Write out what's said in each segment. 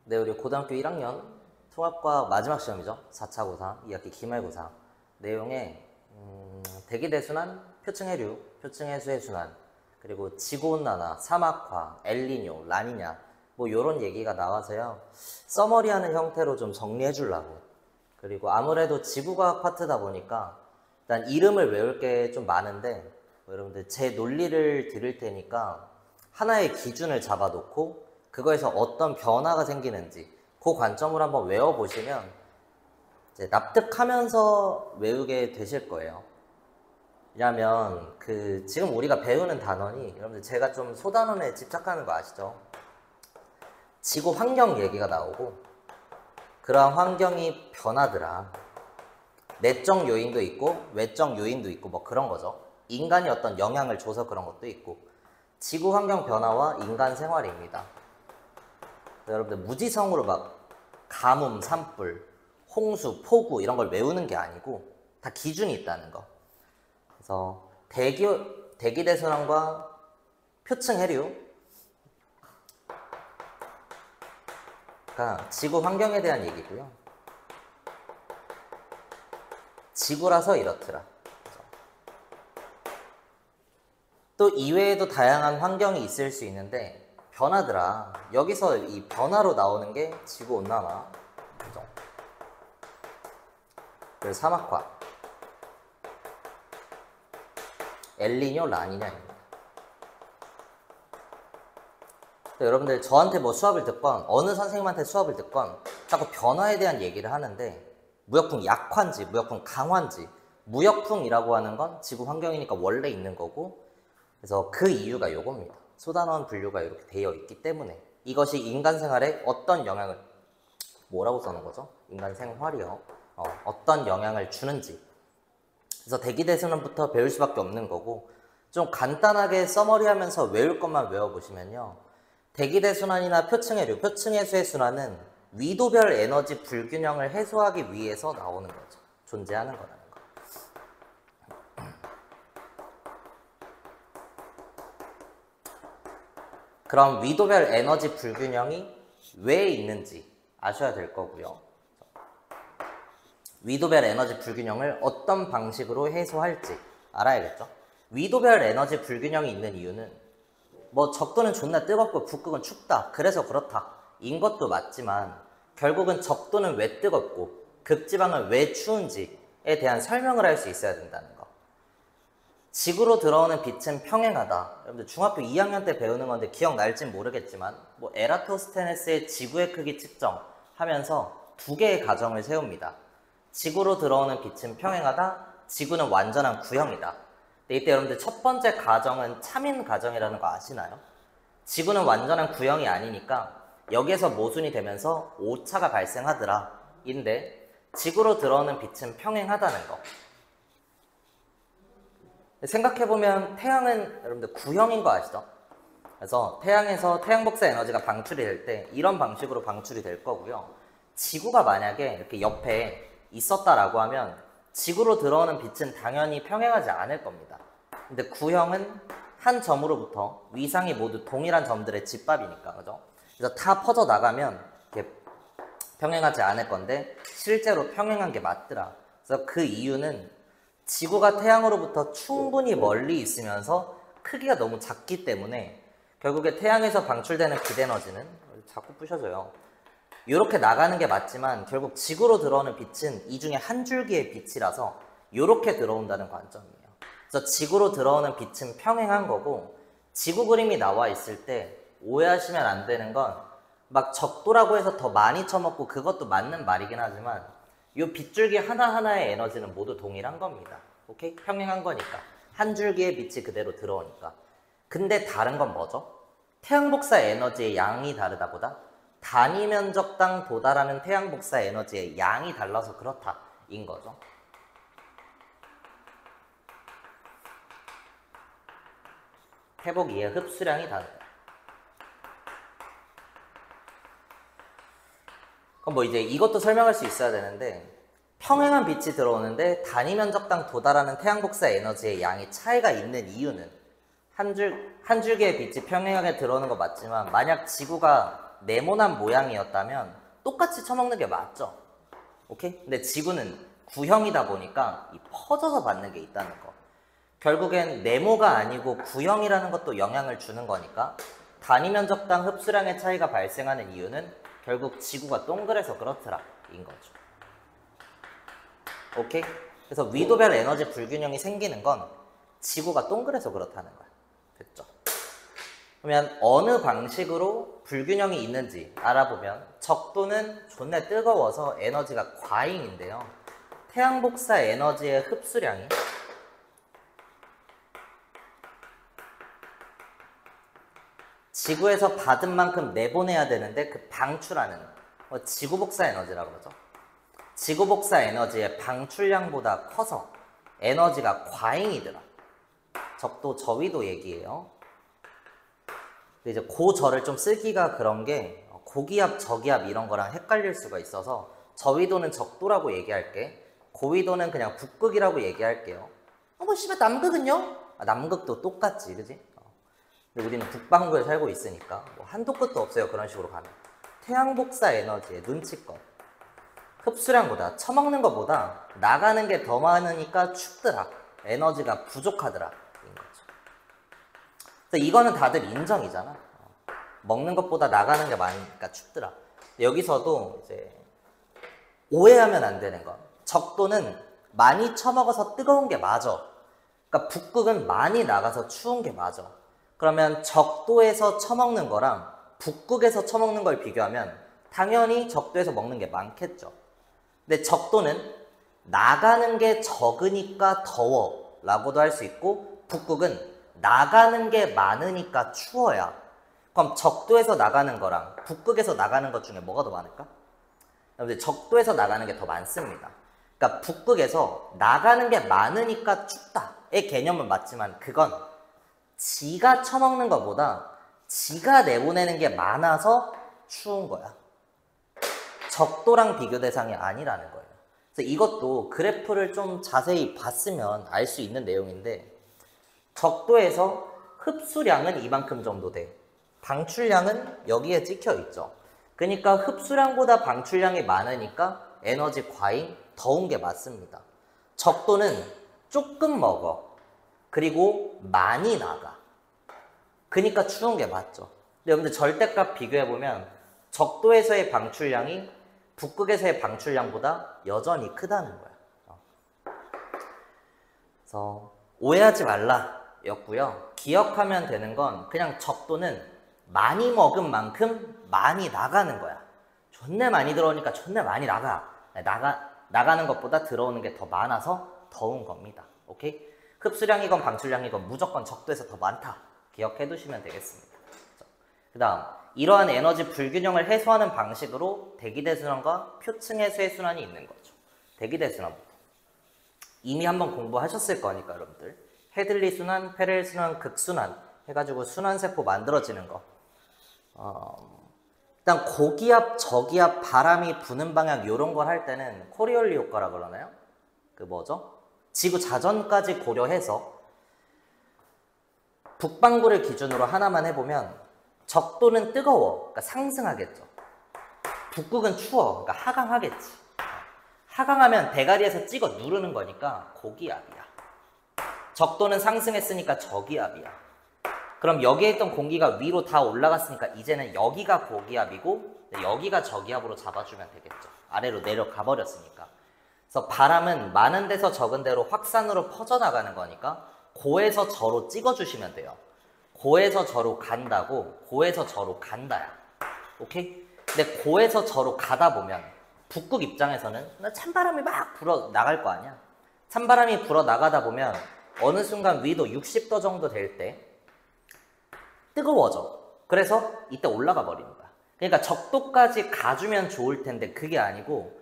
네, 우리 고등학교 1학년 통합과학 마지막 시험이죠. 4차 고3, 2학기 기말고사 내용에 대기대순환, 표층해류, 표층해수해순환, 그리고 지구온난화, 사막화, 엘니뇨, 라니냐 뭐 요런 얘기가 나와서요. 서머리하는 형태로 좀 정리해 주려고. 그리고 아무래도 지구과학 파트다 보니까 일단 이름을 외울 게 좀 많은데 여러분들 제 논리를 들을 테니까 하나의 기준을 잡아놓고 그거에서 어떤 변화가 생기는지 그 관점으로 한번 외워보시면 이제 납득하면서 외우게 되실 거예요. 왜냐하면 지금 우리가 배우는 단원이 여러분들 제가 좀 소단원에 집착하는 거 아시죠? 지구 환경 얘기가 나오고 그러한 환경이 변하더라. 내적 요인도 있고 외적 요인도 있고 뭐 그런 거죠. 인간이 어떤 영향을 줘서 그런 것도 있고 지구 환경 변화와 인간 생활입니다. 여러분들 무지성으로 막 가뭄, 산불, 홍수, 폭우 이런 걸 외우는 게 아니고 다 기준이 있다는 거. 그래서 대기대순환과 표층해류가 지구 환경에 대한 얘기고요. 지구라서 이렇더라. 또 이외에도 다양한 환경이 있을 수 있는데 변하더라. 여기서 이 변화로 나오는 게 지구온난화, 그죠? 그리고 사막화, 엘니뇨, 라니냐입니다. 여러분들 저한테 뭐 수업을 듣건 어느 선생님한테 수업을 듣건 자꾸 변화에 대한 얘기를 하는데 무역풍 약화인지 무역풍 강화인지 무역풍이라고 하는 건 지구 환경이니까 원래 있는 거고 그래서 그 이유가 요겁니다. 소단원 분류가 이렇게 되어 있기 때문에 이것이 인간 생활에 어떤 영향을 뭐라고 써놓은 거죠? 인간 생활이요. 어떤 영향을 주는지 그래서 대기대순환부터 배울 수밖에 없는 거고 좀 간단하게 서머리하면서 외울 것만 외워보시면요. 대기대순환이나 표층해류, 표층해수의 순환은 위도별 에너지 불균형을 해소하기 위해서 나오는 거죠. 존재하는 거라는 거. 그럼 위도별 에너지 불균형이 왜 있는지 아셔야 될 거고요. 위도별 에너지 불균형을 어떤 방식으로 해소할지 알아야겠죠. 위도별 에너지 불균형이 있는 이유는 뭐 적도는 존나 뜨겁고 북극은 춥다 그래서 그렇다 인 것도 맞지만 결국은 적도는 왜 뜨겁고 극지방은 왜 추운지에 대한 설명을 할 수 있어야 된다는 거. 지구로 들어오는 빛은 평행하다. 여러분들 중학교 2학년 때 배우는 건데 기억날진 모르겠지만 뭐 에라토스테네스의 지구의 크기 측정하면서 두 개의 가정을 세웁니다. 지구로 들어오는 빛은 평행하다. 지구는 완전한 구형이다. 근데 이때 여러분들 첫 번째 가정은 참인 가정이라는 거 아시나요? 지구는 완전한 구형이 아니니까 여기에서 모순이 되면서 오차가 발생하더라. 인데 지구로 들어오는 빛은 평행하다는 거. 생각해보면 태양은 여러분들 구형인 거 아시죠? 그래서 태양에서 태양 복사 에너지가 방출이 될 때 이런 방식으로 방출이 될 거고요. 지구가 만약에 이렇게 옆에 있었다라고 하면 지구로 들어오는 빛은 당연히 평행하지 않을 겁니다. 근데 구형은 한 점으로부터 위상이 모두 동일한 점들의 집합이니까, 그죠? 그래서 다 퍼져 나가면 이렇게 평행하지 않을 건데 실제로 평행한 게 맞더라. 그래서 그 이유는 지구가 태양으로부터 충분히 멀리 있으면서 크기가 너무 작기 때문에 결국에 태양에서 방출되는 빛에너지는 자꾸 부셔져요. 이렇게 나가는 게 맞지만 결국 지구로 들어오는 빛은 이 중에 한 줄기의 빛이라서 이렇게 들어온다는 관점이에요. 그래서 지구로 들어오는 빛은 평행한 거고 지구 그림이 나와 있을 때 오해하시면 안 되는 건 막 적도라고 해서 더 많이 쳐먹고 그것도 맞는 말이긴 하지만 이 빗줄기 하나하나의 에너지는 모두 동일한 겁니다. 오케이? 평행한 거니까. 한 줄기의 빛이 그대로 들어오니까. 근데 다른 건 뭐죠? 태양 복사 에너지의 양이 다르다보다 단위 면적당 도달하는 태양 복사 에너지의 양이 달라서 그렇다 인 거죠. 회복 이해 흡수량이 다르다. 그럼 뭐 이제 이것도 설명할 수 있어야 되는데 평행한 빛이 들어오는데 단위 면적당 도달하는 태양 복사 에너지의 양이 차이가 있는 이유는 한 줄기의 빛이 평행하게 들어오는 거 맞지만 만약 지구가 네모난 모양이었다면 똑같이 쳐먹는 게 맞죠. 오케이? 근데 지구는 구형이다 보니까 이 퍼져서 받는 게 있다는 거. 결국엔 네모가 아니고 구형이라는 것도 영향을 주는 거니까 단위 면적당 흡수량의 차이가 발생하는 이유는 결국 지구가 동그래서 그렇더라 인 거죠. 오케이? 그래서 위도별 에너지 불균형이 생기는 건 지구가 동그래서 그렇다는 거야. 됐죠? 그러면 어느 방식으로 불균형이 있는지 알아보면 적도는 존나 뜨거워서 에너지가 과잉인데요. 태양 복사 에너지의 흡수량이 지구에서 받은 만큼 내보내야 되는데 그 방출하는 지구 복사 에너지라고 그러죠. 지구 복사 에너지의 방출량보다 커서 에너지가 과잉이더라. 적도 저위도 얘기예요. 근데 이제 고저를 좀 쓰기가 그런 게 고기압 저기압 이런 거랑 헷갈릴 수가 있어서 저위도는 적도라고 얘기할게. 고위도는 그냥 북극이라고 얘기할게요. 뭐 씨발 남극은요? 남극도 똑같지, 그지? 근데 우리는 북반구에 살고 있으니까 뭐 한도 끝도 없어요. 그런 식으로 가면 태양 복사 에너지의 눈치껏 흡수량보다 처먹는 것보다 나가는 게 더 많으니까 춥더라. 에너지가 부족하더라. 인 거죠. 그래서 이거는 다들 인정이잖아. 먹는 것보다 나가는 게 많으니까 춥더라. 여기서도 이제 오해하면 안 되는 건 적도는 많이 처먹어서 뜨거운 게 맞아. 그러니까 북극은 많이 나가서 추운 게 맞아. 그러면 적도에서 처먹는 거랑 북극에서 처먹는 걸 비교하면 당연히 적도에서 먹는 게 많겠죠. 근데 적도는 나가는 게 적으니까 더워 라고도 할 수 있고 북극은 나가는 게 많으니까 추워야. 그럼 적도에서 나가는 거랑 북극에서 나가는 것 중에 뭐가 더 많을까? 근데 적도에서 나가는 게 더 많습니다. 그러니까 북극에서 나가는 게 많으니까 춥다의 개념은 맞지만 그건 지가 처먹는 것보다 지가 내보내는 게 많아서 추운 거야. 적도랑 비교 대상이 아니라는 거예요. 그래서 이것도 그래프를 좀 자세히 봤으면 알 수 있는 내용인데 적도에서 흡수량은 이만큼 정도 돼. 방출량은 여기에 찍혀 있죠. 그러니까 흡수량보다 방출량이 많으니까 에너지 과잉, 더운 게 맞습니다. 적도는 조금 먹어. 그리고 많이 나가. 그러니까 추운 게 맞죠. 근데 여러분들 절대값 비교해보면 적도에서의 방출량이 북극에서의 방출량보다 여전히 크다는 거야. 그래서 오해하지 말라 였고요. 기억하면 되는 건 그냥 적도는 많이 먹은 만큼 많이 나가는 거야. 존나 많이 들어오니까 존나 많이 나가는 것보다 들어오는 게 더 많아서 더운 겁니다. 오케이? 흡수량이건 방출량이건 무조건 적도에서 더 많다. 기억해 두시면 되겠습니다. 그 다음 이러한 에너지 불균형을 해소하는 방식으로 대기대순환과 표층해수의 순환이 있는 거죠. 대기대순환부터 이미 한번 공부하셨을 거니까 여러분들 헤들리 순환, 페렐 순환, 극순환 해가지고 순환세포 만들어지는 거. 일단 고기압, 저기압, 바람이 부는 방향 이런 걸 할 때는 코리올리 효과라 그러나요? 그 뭐죠? 지구 자전까지 고려해서 북반구를 기준으로 하나만 해보면 적도는 뜨거워, 그러니까 상승하겠죠. 북극은 추워, 그러니까 하강하겠지. 하강하면 대가리에서 찍어 누르는 거니까 고기압이야. 적도는 상승했으니까 저기압이야. 그럼 여기에 있던 공기가 위로 다 올라갔으니까 이제는 여기가 고기압이고 여기가 저기압으로 잡아주면 되겠죠. 아래로 내려가 버렸으니까. 그래서 바람은 많은 데서 적은 데로 확산으로 퍼져나가는 거니까 고에서 저로 찍어주시면 돼요. 고에서 저로 간다고, 고에서 저로 간다야. 오케이? 근데 고에서 저로 가다 보면 북극 입장에서는 찬바람이 막 불어 나갈 거 아니야. 찬바람이 불어 나가다 보면 어느 순간 위도 60도 정도 될 때 뜨거워져. 그래서 이때 올라가 버리는 거야. 그러니까 적도까지 가주면 좋을 텐데 그게 아니고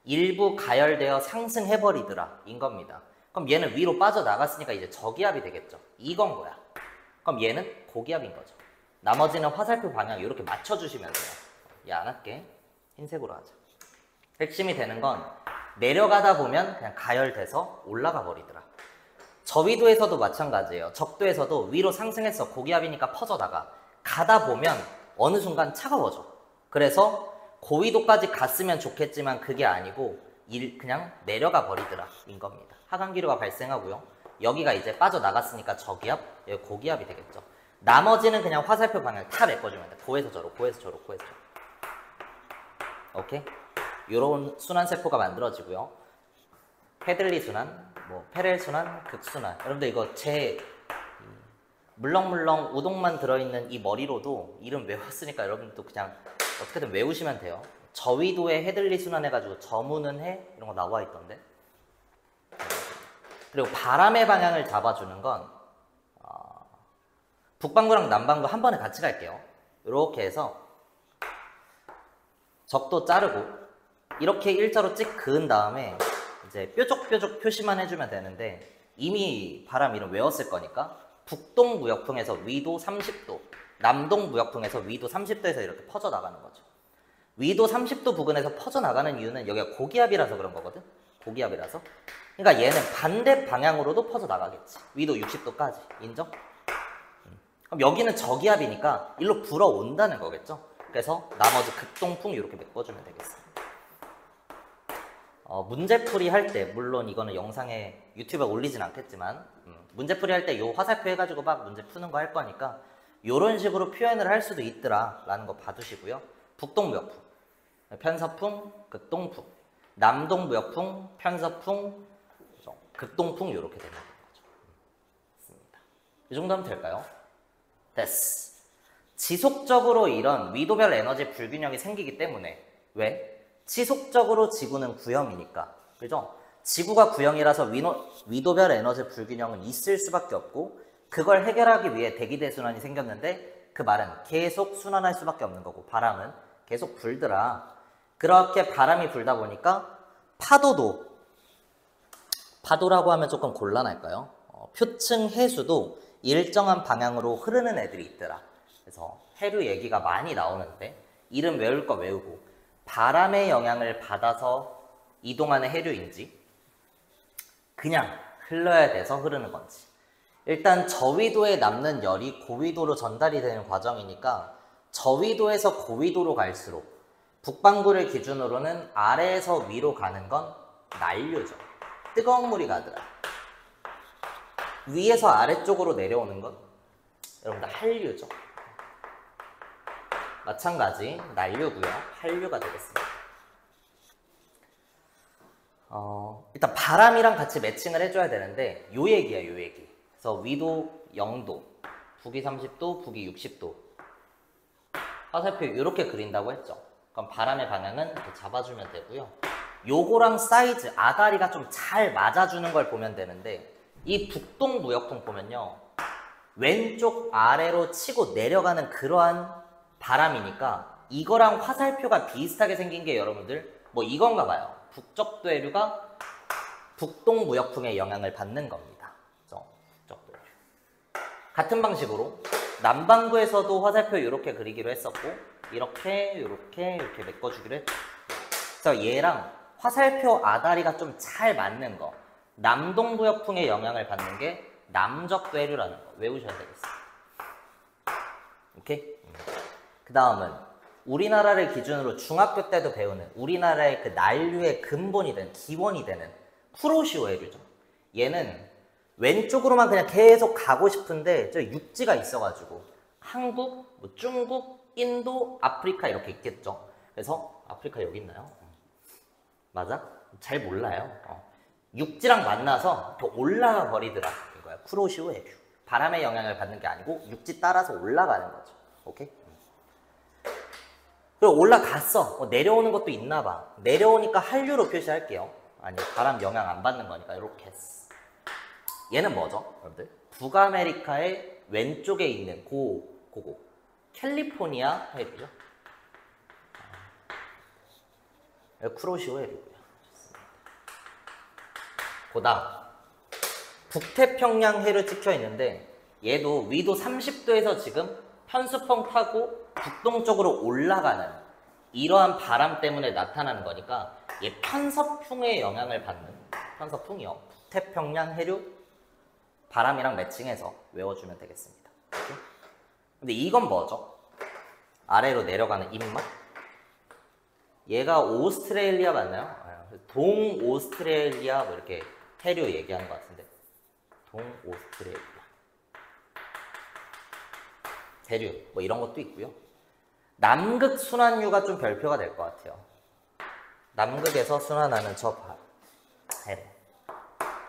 일부 가열되어 상승해버리더라 인 겁니다. 그럼 얘는 위로 빠져나갔으니까 이제 저기압이 되겠죠. 이건 거야. 그럼 얘는 고기압인 거죠. 나머지는 화살표 방향 이렇게 맞춰주시면 돼요. 얘 안 할게. 흰색으로 하자. 핵심이 되는 건 내려가다 보면 그냥 가열돼서 올라가 버리더라. 저위도에서도 마찬가지예요. 적도에서도 위로 상승해서 고기압이니까 퍼져나가. 가다 보면 어느 순간 차가워져. 그래서 고위도까지 갔으면 좋겠지만 그게 아니고 그냥 내려가 버리더라 인 겁니다. 하강기류가 발생하고요. 여기가 이제 빠져나갔으니까 저기압, 여기 고기압이 되겠죠. 나머지는 그냥 화살표 방향 다 메꿔주면 돼. 고에서 저로, 고에서 저로, 고에서 저로. 오케이? 요런 순환세포가 만들어지고요. 헤들리 순환, 뭐 페렐 순환, 극순환. 여러분들 이거 제 물렁물렁 우동만 들어있는 이 머리로도 이름 외웠으니까 여러분들도 그냥 어떻게든 외우시면 돼요. 저위도에 헤들리 순환 해가지고 저무는 해 이런 거 나와 있던데. 그리고 바람의 방향을 잡아주는 건 북반구랑 남반구 한 번에 같이 갈게요. 이렇게 해서 적도 자르고 이렇게 일자로 찍 그은 다음에 이제 뾰족뾰족 표시만 해주면 되는데 이미 바람 이름 외웠을 거니까 북동무역풍에서 위도 30도, 남동무역풍에서 위도 30도에서 이렇게 퍼져나가는 거죠. 위도 30도 부근에서 퍼져나가는 이유는 여기가 고기압이라서 그런 거거든. 고기압이라서. 그러니까 얘는 반대 방향으로도 퍼져나가겠지. 위도 60도까지. 인정? 그럼 여기는 저기압이니까 일로 불어온다는 거겠죠. 그래서 나머지 극동풍 이렇게 메꿔주면 되겠습니다. 문제풀이 할 때, 물론 이거는 영상에 유튜브에 올리진 않겠지만 문제풀이 할 때 요 화살표 해가지고 막 문제 푸는 거 할 거니까 요런 식으로 표현을 할 수도 있더라 라는 거 봐두시고요. 북동무역풍, 편서풍, 극동풍, 남동무역풍, 편서풍, 극동풍 이렇게 되는 거죠. 이 정도 하면 될까요? 됐어. 지속적으로 이런 위도별 에너지 불균형이 생기기 때문에 왜? 지속적으로 지구는 구형이니까. 그죠? 지구가 구형이라서 위도별 에너지 불균형은 있을 수밖에 없고 그걸 해결하기 위해 대기대순환이 생겼는데 그 말은 계속 순환할 수밖에 없는 거고 바람은 계속 불더라. 그렇게 바람이 불다 보니까 파도라고 하면 조금 곤란할까요? 표층 해수도 일정한 방향으로 흐르는 애들이 있더라. 그래서 해류 얘기가 많이 나오는데 이름 외울 거 외우고 바람의 영향을 받아서 이동하는 해류인지 그냥 흘러야 돼서 흐르는 건지. 일단 저위도에 남는 열이 고위도로 전달이 되는 과정이니까 저위도에서 고위도로 갈수록 북반구를 기준으로는 아래에서 위로 가는 건 난류죠. 뜨거운 물이 가더라. 위에서 아래쪽으로 내려오는 건 여러분들 한류죠. 마찬가지 난류고요. 한류가 되겠습니다. 일단 바람이랑 같이 매칭을 해줘야 되는데 요 얘기야, 요 얘기. 그래서 위도 0도, 북위 30도, 북위 60도. 화살표 이렇게 그린다고 했죠. 그럼 바람의 방향은 이렇게 잡아주면 되고요. 요거랑 사이즈, 아다리가 좀 잘 맞아주는 걸 보면 되는데 이 북동무역풍 보면요. 왼쪽 아래로 치고 내려가는 그러한 바람이니까 이거랑 화살표가 비슷하게 생긴 게 여러분들 뭐 이건가 봐요. 북적도해류가 북동무역풍의 영향을 받는 겁니다. 북적도해류. 같은 방식으로 남반구에서도 화살표 이렇게 그리기로 했었고 이렇게 메꿔주기로 했죠. 그래서 얘랑 화살표 아다리가 좀 잘 맞는 거 남동무역풍의 영향을 받는 게 남적도해류라는 거 외우셔야 되겠습니다. 오케이? 그 다음은 우리나라를 기준으로 중학교 때도 배우는 우리나라의 그 난류의 근본이 되는 기원이 되는 쿠로시오해류죠. 얘는 왼쪽으로만 그냥 계속 가고 싶은데 저 육지가 있어가지고 한국, 뭐 중국, 인도, 아프리카 이렇게 있겠죠. 그래서 아프리카 여기 있나요? 맞아? 잘 몰라요. 육지랑 만나서 더 올라가 버리더라 이거야. 쿠로시오해류. 바람의 영향을 받는 게 아니고 육지 따라서 올라가는 거죠. 오케이? 그리고 올라갔어. 내려오는 것도 있나 봐. 내려오니까 한류로 표시할게요. 아니 바람 영향 안 받는 거니까 이렇게 했어. 얘는 뭐죠? 여러분들? 북아메리카의 왼쪽에 있는 그거 캘리포니아 해류죠. 쿠로시오 해류고요. 그다음 북태평양 해류 찍혀 있는데 얘도 위도 30도에서 지금 편수풍 타고 북동쪽으로 올라가는 이러한 바람 때문에 나타나는 거니까 얘 편서풍의 영향을 받는 편서풍이요. 북태평양 해류 바람이랑 매칭해서 외워주면 되겠습니다. 이렇게? 근데 이건 뭐죠? 아래로 내려가는 입맛? 얘가 오스트레일리아 맞나요? 동오스트레일리아 뭐 이렇게 해류 얘기하는 것 같은데 동오스트레일리아 대륙 뭐 이런 것도 있고요. 남극 순환류가 좀 별표가 될 것 같아요. 남극에서 순환하는 저 해래.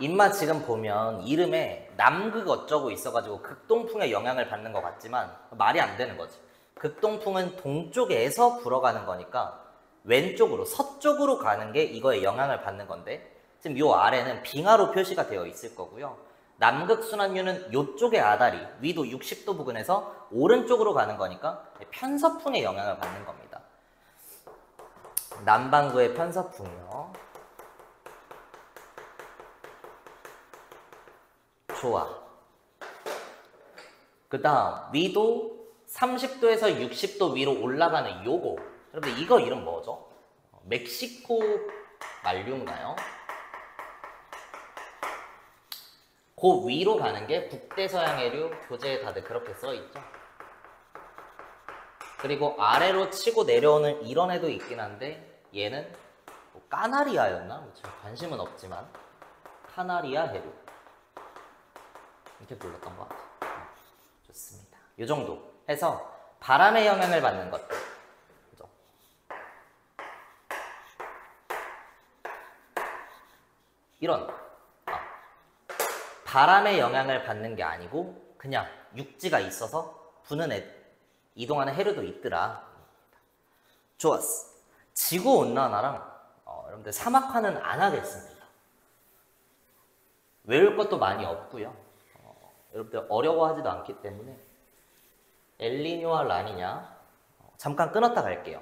인마 지금 보면 이름에 남극 어쩌고 있어가지고 극동풍의 영향을 받는 것 같지만 말이 안 되는 거지. 극동풍은 동쪽에서 불어가는 거니까 왼쪽으로 서쪽으로 가는 게 이거에 영향을 받는 건데 지금 요 아래는 빙하로 표시가 되어 있을 거고요. 남극 순환류는 요쪽의 아다리 위도 60도 부근에서 오른쪽으로 가는 거니까 편서풍의 영향을 받는 겁니다. 남반구의 편서풍이요. 좋아. 그 다음 위도 30도에서 60도 위로 올라가는 요거. 여러분들 이거 이름 뭐죠? 멕시코 만류인가요? 그 위로 가는 게 북대서양해류 교재에 다들 그렇게 써있죠. 그리고 아래로 치고 내려오는 이런 애도 있긴 한데 얘는 뭐 까나리아였나? 관심은 없지만 카나리아 해류 이렇게 불렀던 것 같아요. 좋습니다. 이 정도 해서 바람의 영향을 받는 것들 그죠? 이런 바람의 영향을 받는 게 아니고 그냥 육지가 있어서 부는 이동하는 해류도 있더라. 좋았어. 지구온난화랑 여러분들 사막화는 안 하겠습니다. 외울 것도 많이 없고요. 여러분들 어려워하지도 않기 때문에 엘니뇨와 라니냐 잠깐 끊었다 갈게요.